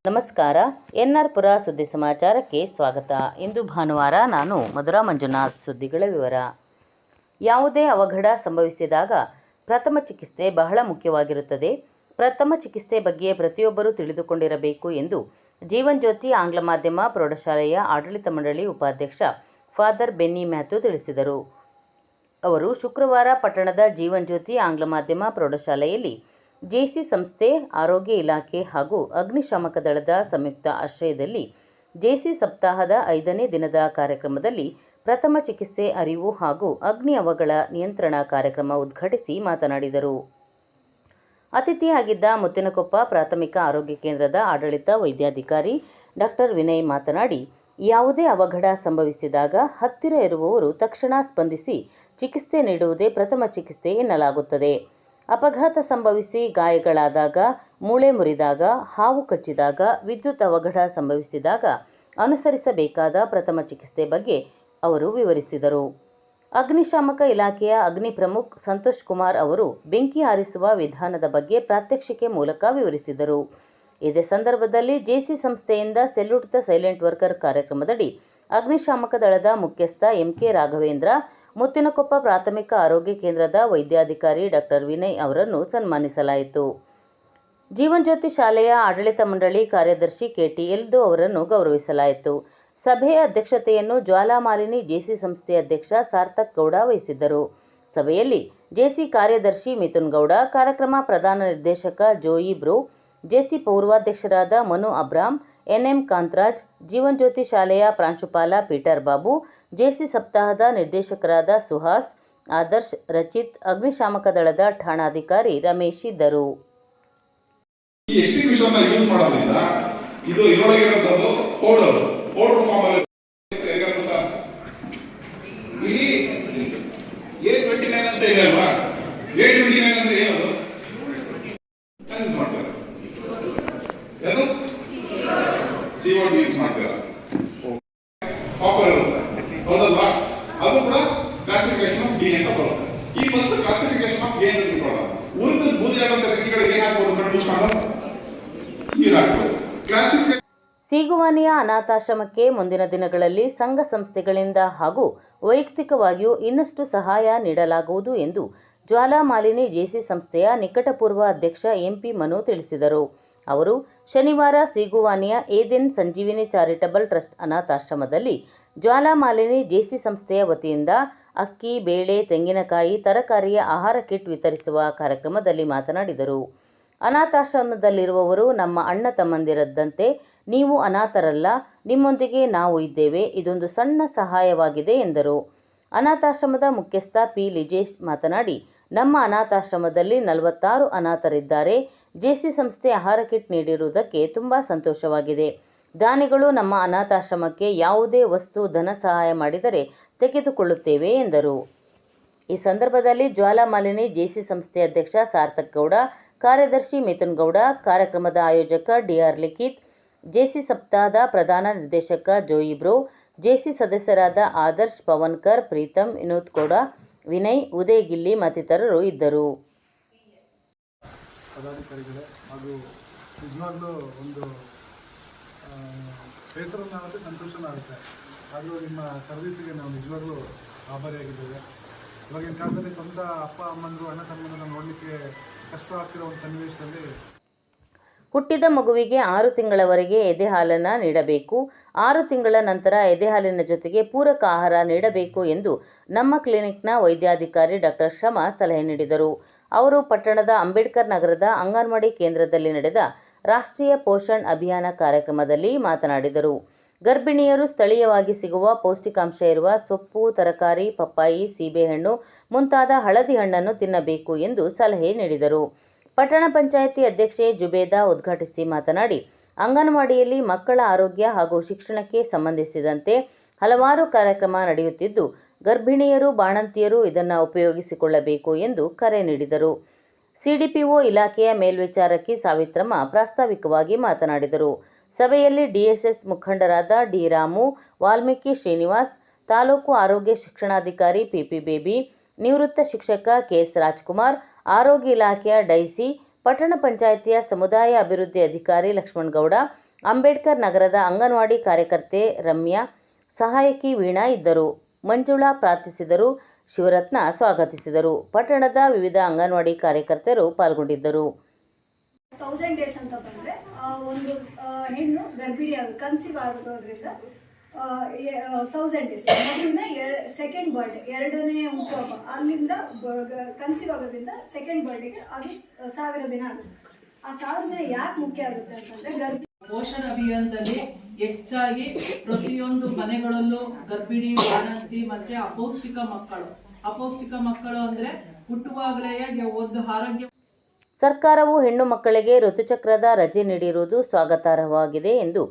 ನಮಸ್ಕಾರ. ಎನ್ಆರ್ ಪುರ ಸುದ್ದಿ ಸಮಾಚಾರಕ್ಕೆ ಸ್ವಾಗತ. ಇಂದು ಭಾನುವಾರ. ನಾನು ಮಧುರಾ ಮಂಜುನಾಥ್. ಸುದ್ದಿಗಳ ವಿವರ. ಯಾವುದೇ ಅವಘಡ ಸಂಭವಿಸಿದಾಗ ಪ್ರಥಮ ಚಿಕಿತ್ಸೆ ಬಹಳ ಮುಖ್ಯವಾಗಿರುತ್ತದೆ. ಪ್ರಥಮ ಚಿಕಿತ್ಸೆ ಬಗ್ಗೆ ಪ್ರತಿಯೊಬ್ಬರೂ ತಿಳಿದುಕೊಂಡಿರಬೇಕು ಎಂದು ಜೀವನ್ ಜ್ಯೋತಿ ಆಂಗ್ಲ ಮಾಧ್ಯಮ ಪ್ರೌಢಶಾಲೆಯ ಆಡಳಿತ ಮಂಡಳಿ ಉಪಾಧ್ಯಕ್ಷ ಫಾದರ್ ಬೆನ್ನಿ ಮ್ಯಾಥ್ಯೂ ತಿಳಿಸಿದರು. ಅವರು ಶುಕ್ರವಾರ ಪಟ್ಟಣದ ಜೀವನ್ ಜ್ಯೋತಿ ಆಂಗ್ಲ ಮಾಧ್ಯಮ ಪ್ರೌಢಶಾಲೆಯಲ್ಲಿ ಜೆಸಿ ಸಂಸ್ಥೆ, ಆರೋಗ್ಯ ಇಲಾಖೆ ಹಾಗೂ ಅಗ್ನಿಶಾಮಕ ದಳದ ಸಂಯುಕ್ತ ಆಶ್ರಯದಲ್ಲಿ ಜೆಸಿ ಸಪ್ತಾಹದ 5ನೇ ದಿನದ ಕಾರ್ಯಕ್ರಮದಲ್ಲಿ ಪ್ರಥಮ ಚಿಕಿತ್ಸೆ ಅರಿವು ಹಾಗೂ ಅಗ್ನಿ ಅವಘಡ ನಿಯಂತ್ರಣ ಕಾರ್ಯಕ್ರಮ ಉದ್ಘಾಟಿಸಿ ಮಾತನಾಡಿದರು. ಅತಿಥಿಯಾಗಿದ್ದ ಮುತ್ತಿನಕೊಪ್ಪ ಪ್ರಾಥಮಿಕ ಆರೋಗ್ಯ ಕೇಂದ್ರದ ಆಡಳಿತ ವೈದ್ಯಾಧಿಕಾರಿ ಡಾಕ್ಟರ್ ವಿನಯ್ ಮಾತನಾಡಿ, ಯಾವುದೇ ಅವಘಡ ಸಂಭವಿಸಿದಾಗ ಹತ್ತಿರ ಇರುವವರು ತಕ್ಷಣ ಸ್ಪಂದಿಸಿ ಚಿಕಿತ್ಸೆ ನೀಡುವುದೇ ಪ್ರಥಮ ಚಿಕಿತ್ಸೆ ಎನ್ನಲಾಗುತ್ತದೆ. ಅಪಘಾತ ಸಂಭವಿಸಿ ಗಾಯಗಳಾದಾಗ, ಮೂಳೆ ಮುರಿದಾಗ, ಹಾವು ಕಚ್ಚಿದಾಗ, ವಿದ್ಯುತ್ ಅವಘಡ ಸಂಭವಿಸಿದಾಗ ಅನುಸರಿಸಬೇಕಾದ ಪ್ರಥಮ ಚಿಕಿತ್ಸೆ ಬಗ್ಗೆ ಅವರು ವಿವರಿಸಿದರು. ಅಗ್ನಿಶಾಮಕ ಇಲಾಖೆಯ ಅಗ್ನಿ ಪ್ರಮುಖ್ ಸಂತೋಷ್ ಕುಮಾರ್ ಅವರು ಬೆಂಕಿ ಆರಿಸುವ ವಿಧಾನದ ಬಗ್ಗೆ ಪ್ರಾತ್ಯಕ್ಷಿಕೆ ಮೂಲಕ ವಿವರಿಸಿದರು. ಇದೇ ಸಂದರ್ಭದಲ್ಲಿ ಜೆಸಿ ಸಂಸ್ಥೆಯಿಂದ ಸೆಲ್ಯೂಟ್ ದ ಸೈಲೆಂಟ್ ವರ್ಕರ್ ಕಾರ್ಯಕ್ರಮದಡಿ ಅಗ್ನಿಶಾಮಕ ದಳದ ಮುಖ್ಯಸ್ಥ ಎಂಕೆ ರಾಘವೇಂದ್ರ, ಮುತ್ತಿನಕೊಪ್ಪ ಪ್ರಾಥಮಿಕ ಆರೋಗ್ಯ ಕೇಂದ್ರದ ವೈದ್ಯಾಧಿಕಾರಿ ಡಾಕ್ಟರ್ ವಿನಯ್ ಅವರನ್ನು ಸನ್ಮಾನಿಸಲಾಯಿತು. ಜೀವನ್ ಜ್ಯೋತಿ ಶಾಲೆಯ ಆಡಳಿತ ಮಂಡಳಿ ಕಾರ್ಯದರ್ಶಿ ಕೆಟಿ ಎಲ್ದು ಅವರನ್ನು ಗೌರವಿಸಲಾಯಿತು. ಸಭೆಯ ಅಧ್ಯಕ್ಷತೆಯನ್ನು ಜ್ವಾಲಾಮಾಲಿನಿ ಜೆಸಿ ಸಂಸ್ಥೆ ಅಧ್ಯಕ್ಷ ಸಾರ್ಥಕ್ ಗೌಡ ವಹಿಸಿದ್ದರು. ಸಭೆಯಲ್ಲಿ ಜೆಸಿ ಕಾರ್ಯದರ್ಶಿ ಮಿಥುನ್ ಗೌಡ, ಕಾರ್ಯಕ್ರಮ ಪ್ರಧಾನ ನಿರ್ದೇಶಕ ಜೋಯಿ ಬ್ರೋ, ಜೆಸಿ ಪೂರ್ವಾಧ್ಯಕ್ಷರಾದ ಮನು ಅಬ್ರಾಮ್, ಎನ್ಎಂ ಕಾಂತರಾಜ್, ಜೀವನ್ ಜ್ಯೋತಿ ಶಾಲೆಯ ಪ್ರಾಂಶುಪಾಲ ಪೀಟರ್ ಬಾಬು, ಜೆಸಿ ಸಪ್ತಾಹದ ನಿರ್ದೇಶಕರಾದ ಸುಹಾಸ್, ಆದರ್ಶ್, ರಚಿತ್, ಅಗ್ನಿಶಾಮಕ ದಳದ ಠಾಣಾಧಿಕಾರಿ ರಮೇಶ್ ಇದ್ದರು. CO2 ಯೂಸ್ ಮಾಡ್ತೀರಾ, ಕಾಪರ್ ಇರುತ್ತೆ, ಹೌದಲ್ವಾ? ಅದು ಕೂಡ ಕ್ಲಾಸಿಫಿಕೇಶನ್ ಆಫ್ ಡಿ ಅಂತ ಬರುತ್ತೆ. ಈ ಫಸ್ಟ್ ಕ್ಲಾಸಿಫಿಕೇಶನ್ ಆಫ್ ಎ ಅಂತ ತಿಳ್ಕೊಳ್ಳೋಣ. ಉಳಿದ ಬೂದಿ ಆಗುವಂತ ಗಿಡಗಳಿಗೆ ಏನ್ ಹಾಕ್ಬೋದು? ಕಣ್ಣು ನೀರು ಹಾಕ್ಬೋದು. ಕ್ಲಾಸಿಫಿಕೇಶನ್ ಸೀಗುವಾನಿಯ ಅನಾಥಾಶ್ರಮಕ್ಕೆ ಮುಂದಿನ ದಿನಗಳಲ್ಲಿ ಸಂಘ ಸಂಸ್ಥೆಗಳಿಂದ ಹಾಗೂ ವೈಯಕ್ತಿಕವಾಗಿಯೂ ಇನ್ನಷ್ಟು ಸಹಾಯ ನೀಡಲಾಗುವುದು ಎಂದು ಜ್ವಾಲಾಮಾಲಿನಿ ಜೆಸಿ ಸಂಸ್ಥೆಯ ನಿಕಟಪೂರ್ವ ಅಧ್ಯಕ್ಷ ಎಂಪಿ ಮನು ತಿಳಿಸಿದರು. ಅವರು ಶನಿವಾರ ಸೀಗುವಾನಿಯ ಏದೆನ್ ಸಂಜೀವಿನಿ ಚಾರಿಟಬಲ್ ಟ್ರಸ್ಟ್ ಅನಾಥಾಶ್ರಮದಲ್ಲಿ ಜ್ವಾಲಾಮಾಲಿನಿ ಜೆಸಿ ಸಂಸ್ಥೆಯ ವತಿಯಿಂದ ಅಕ್ಕಿ, ಬೇಳೆ, ತೆಂಗಿನಕಾಯಿ, ತರಕಾರಿಯ ಆಹಾರ ಕಿಟ್ ವಿತರಿಸುವ ಕಾರ್ಯಕ್ರಮದಲ್ಲಿ ಮಾತನಾಡಿದರು. ಅನಾಥಾಶ್ರಮದಲ್ಲಿರುವವರು ನಮ್ಮ ಅಣ್ಣ ತಮ್ಮಂದಿರದ್ದಂತೆ. ನೀವು ಅನಾಥರಲ್ಲ, ನಿಮ್ಮೊಂದಿಗೆ ನಾವು ಇದ್ದೇವೆ. ಇದೊಂದು ಸಣ್ಣ ಸಹಾಯವಾಗಿದೆ ಎಂದರು. ಅನಾಥಾಶ್ರಮದ ಮುಖ್ಯಸ್ಥ ಪಿ ಲಿಜೇಶ್ ಮಾತನಾಡಿ, ನಮ್ಮ ಅನಾಥಾಶ್ರಮದಲ್ಲಿ 46 ಅನಾಥರಿದ್ದಾರೆ. ಜೆಸಿ ಸಂಸ್ಥೆ ಆಹಾರ ಕಿಟ್ ನೀಡಿರುವುದಕ್ಕೆ ತುಂಬ ಸಂತೋಷವಾಗಿದೆ. ದಾನಿಗಳು ನಮ್ಮ ಅನಾಥಾಶ್ರಮಕ್ಕೆ ಯಾವುದೇ ವಸ್ತು, ಧನ ಸಹಾಯ ಮಾಡಿದರೆ ತೆಗೆದುಕೊಳ್ಳುತ್ತೇವೆ ಎಂದರು. ಈ ಸಂದರ್ಭದಲ್ಲಿ ಜ್ವಾಲಾಮಾಲಿನಿ ಜೆಸಿ ಸಂಸ್ಥೆ ಅಧ್ಯಕ್ಷ ಸಾರ್ಥಕ್ ಗೌಡ, ಕಾರ್ಯದರ್ಶಿ ಮಿಥುನ್ ಗೌಡ, ಕಾರ್ಯಕ್ರಮದ ಆಯೋಜಕ ಡಿಆರ್ ಲಿಖಿತ್, ಜೆಸಿ ಸಪ್ತಾಹದ ಪ್ರಧಾನ ನಿರ್ದೇಶಕ ಜೋಯಿ ಬ್ರೋ, ಜೆಸಿ ಸದಸ್ಯರಾದ ಆದರ್ಶ್, ಪವನ್ಕರ್, ಪ್ರೀತಮ್, ವಿನೋದ್ ಗೌಡ, ವಿನಯ್, ಉದಯ್ ಗಿಲ್ಲಿ ಮತ್ತಿತರರು ಇದ್ದರು. ಪದಾಧಿಕಾರಿಗಳೇ ಹಾಗೂ ನಿಜವಾಗ್ಲೂ ಒಂದು ಬೇಸರನಾಗುತ್ತೆ, ಸಂತೋಷನಾಗುತ್ತೆ. ಆದರೂ ನಿಮ್ಮ ಸರ್ವಿಸಿಗೆ ನಾವು ನಿಜವಾಗ್ಲೂ ಆಭಾರಿಯಾಗಿದ್ದೇವೆ. ಇವಾಗಿನ ಕಾಲದಲ್ಲಿ ಸ್ವಂತ ಅಪ್ಪ ಅಮ್ಮಂದರು, ಅಣ್ಣ ತಮ್ಮಂದರನ್ನು ನೋಡಲಿಕ್ಕೆ ಕಷ್ಟ ಆಗ್ತಿರೋ ಒಂದು ಸನ್ನಿವೇಶದಲ್ಲಿ ಹುಟ್ಟಿದ ಮಗುವಿಗೆ 6 ತಿಂಗಳವರೆಗೆ ಎದೆಹಾಲನ್ನು ನೀಡಬೇಕು. 6 ತಿಂಗಳ ನಂತರ ಎದೆಹಾಲಿನ ಜೊತೆಗೆ ಪೂರಕ ಆಹಾರ ನೀಡಬೇಕು ಎಂದು ನಮ್ಮ ಕ್ಲಿನಿಕ್ನ ವೈದ್ಯಾಧಿಕಾರಿ ಡಾಕ್ಟರ್ ಶಮಾ ಸಲಹೆ ನೀಡಿದರು. ಅವರು ಪಟ್ಟಣದ ಅಂಬೇಡ್ಕರ್ ನಗರದ ಅಂಗನವಾಡಿ ಕೇಂದ್ರದಲ್ಲಿ ನಡೆದ ರಾಷ್ಟ್ರೀಯ ಪೋಷಣ್ ಅಭಿಯಾನ ಕಾರ್ಯಕ್ರಮದಲ್ಲಿ ಮಾತನಾಡಿದರು. ಗರ್ಭಿಣಿಯರು ಸ್ಥಳೀಯವಾಗಿ ಸಿಗುವ ಪೌಷ್ಟಿಕಾಂಶ ಇರುವ ಸೊಪ್ಪು, ತರಕಾರಿ, ಪಪ್ಪಾಯಿ, ಸೀಬೆಹಣ್ಣು ಮುಂತಾದ ಹಳದಿ ಹಣ್ಣನ್ನು ತಿನ್ನಬೇಕು ಎಂದು ಸಲಹೆ ನೀಡಿದರು. ಪಟ್ಟಣ ಪಂಚಾಯಿತಿ ಅಧ್ಯಕ್ಷೆ ಜುಬೇದಾ ಉದ್ಘಾಟಿಸಿ ಮಾತನಾಡಿ, ಅಂಗನವಾಡಿಯಲ್ಲಿ ಮಕ್ಕಳ ಆರೋಗ್ಯ ಹಾಗೂ ಶಿಕ್ಷಣಕ್ಕೆ ಸಂಬಂಧಿಸಿದಂತೆ ಹಲವಾರು ಕಾರ್ಯಕ್ರಮ ನಡೆಯುತ್ತಿದ್ದು, ಗರ್ಭಿಣಿಯರು, ಬಾಣಂತಿಯರು ಇದನ್ನು ಉಪಯೋಗಿಸಿಕೊಳ್ಳಬೇಕು ಎಂದು ಕರೆ ನೀಡಿದರು. ಸಿಡಿಪಿಒ ಇಲಾಖೆಯ ಮೇಲ್ವಿಚಾರಕಿ ಸಾವಿತ್ರಮ್ಮ ಪ್ರಾಸ್ತಾವಿಕವಾಗಿ ಮಾತನಾಡಿದರು. ಸಭೆಯಲ್ಲಿ ಡಿಎಸ್ಎಸ್ ಮುಖಂಡರಾದ ಡಿ ರಾಮು, ವಾಲ್ಮೀಕಿ ಶ್ರೀನಿವಾಸ್, ತಾಲೂಕು ಆರೋಗ್ಯ ಶಿಕ್ಷಣಾಧಿಕಾರಿ ಪಿಪಿ ಬೇಬಿ, ನಿವೃತ್ತ ಶಿಕ್ಷಕ ಕೆಎಸ್ ರಾಜ್ಕುಮಾರ್, ಆರೋಗ್ಯ ಇಲಾಖೆಯ ಡೈಸಿ, ಪಟ್ಟಣ ಪಂಚಾಯಿತಿಯ ಸಮುದಾಯ ಅಭಿವೃದ್ಧಿ ಅಧಿಕಾರಿ ಲಕ್ಷ್ಮಣಗೌಡ, ಅಂಬೇಡ್ಕರ್ ನಗರದ ಅಂಗನವಾಡಿ ಕಾರ್ಯಕರ್ತೆ ರಮ್ಯಾ, ಸಹಾಯಕಿ ವೀಣಾ ಇದ್ದರು. ಮಂಜುಳಾ ಪ್ರಾರ್ಥಿಸಿದರು. ಶಿವರತ್ನ ಸ್ವಾಗತಿಸಿದರು. ಪಟ್ಟಣದ ವಿವಿಧ ಅಂಗನವಾಡಿ ಕಾರ್ಯಕರ್ತರು ಪಾಲ್ಗೊಂಡಿದ್ದರು. 1000 ಡೇಸ್ ಅಂತ ಬಂದರೆ ಒಂದು ಹೆಣ್ಣು ಗರ್ಭಿಣಿ ಕನ್ಸೀವ್ ಆಗೋದ್ರಿಂದ 1000 ಡೇಸ್ ಮೊದಲಿಂದ ಸೆಕೆಂಡ್ ಬರ್ಡೇ, ಎರಡನೇ ಹುಟ್ಟುಹಬ್ಬ, ಅಲ್ಲಿಂದ ಕನ್ಸೀವ್ ಆಗೋದ್ರಿಂದ ಸೆಕೆಂಡ್ ಬರ್ಡೇಗೆ ಅದು 1000 ದಿನ ಆಗುತ್ತೆ. ಆ 1000 ದಿನ ಯಾಕೆ ಮುಖ್ಯ ಆಗುತ್ತೆ ಅಂತಂದರೆ ಪೋಷಣ ಅಭಿಯಾನದಲ್ಲಿ ಹೆಚ್ಚಾಗಿ ಪ್ರತಿಯೊಂದು ಮನೆಗಳಲ್ಲೂ ಗರ್ಭಿಣಿ, ಬಾಣಂತಿ ಮತ್ತೆ ಅಪೌಷ್ಟಿಕ ಮಕ್ಕಳು ಅಂದ್ರೆ ಹುಟ್ಟುವಾಗಲೇ ಒಂದು ಆರೋಗ್ಯ. ಸರ್ಕಾರವು ಹೆಣ್ಣು ಮಕ್ಕಳಿಗೆ ಋತುಚಕ್ರದ ರಜೆ ನೀಡಿರುವುದು ಸ್ವಾಗತಾರ್ಹವಾಗಿದೆ ಎಂದು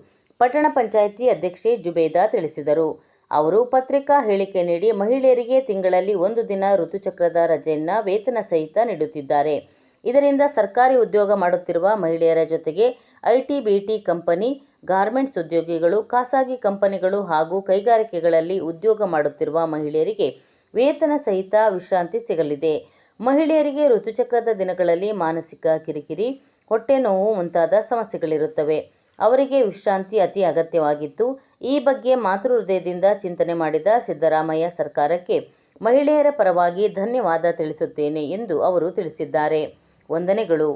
ಪಟ್ಟಣ ಪಂಚಾಯಿತಿ ಅಧ್ಯಕ್ಷೆ ಜುಬೇದಾ ತಿಳಿಸಿದರು. ಅವರು ಪತ್ರಿಕಾ ಹೇಳಿಕೆ ನೀಡಿ ಮಹಿಳೆಯರಿಗೆ ತಿಂಗಳಲ್ಲಿ 1 ದಿನ ಋತುಚಕ್ರದ ರಜೆಯನ್ನು ವೇತನ ಸಹಿತ ನೀಡುತ್ತಿದ್ದಾರೆ. ಇದರಿಂದ ಸರ್ಕಾರಿ ಉದ್ಯೋಗ ಮಾಡುತ್ತಿರುವ ಮಹಿಳೆಯರ ಜೊತೆಗೆ ಐಟಿ, ಬಿಟಿ ಕಂಪನಿ, ಗಾರ್ಮೆಂಟ್ಸ್ ಉದ್ಯೋಗಿಗಳು, ಖಾಸಗಿ ಕಂಪನಿಗಳು ಹಾಗೂ ಕೈಗಾರಿಕೆಗಳಲ್ಲಿ ಉದ್ಯೋಗ ಮಾಡುತ್ತಿರುವ ಮಹಿಳೆಯರಿಗೆ ವೇತನ ಸಹಿತ ವಿಶ್ರಾಂತಿ ಸಿಗಲಿದೆ. ಮಹಿಳೆಯರಿಗೆ ಋತುಚಕ್ರದ ದಿನಗಳಲ್ಲಿ ಮಾನಸಿಕ ಕಿರಿಕಿರಿ, ಹೊಟ್ಟೆ ನೋವು ಮುಂತಾದ ಸಮಸ್ಯೆಗಳಿರುತ್ತವೆ. ಅವರಿಗೆ ವಿಶ್ರಾಂತಿ ಅತಿ ಅಗತ್ಯವಾಗಿತ್ತು. ಈ ಬಗ್ಗೆ ಮಾತೃ ಹೃದಯದಿಂದ ಚಿಂತನೆ ಮಾಡಿದ ಸಿದ್ದರಾಮಯ್ಯ ಸರ್ಕಾರಕ್ಕೆ ಮಹಿಳೆಯರ ಪರವಾಗಿ ಧನ್ಯವಾದ ತಿಳಿಸುತ್ತೇನೆ ಎಂದು ಅವರು ತಿಳಿಸಿದ್ದಾರೆ. ವಂದನೆಗಳು.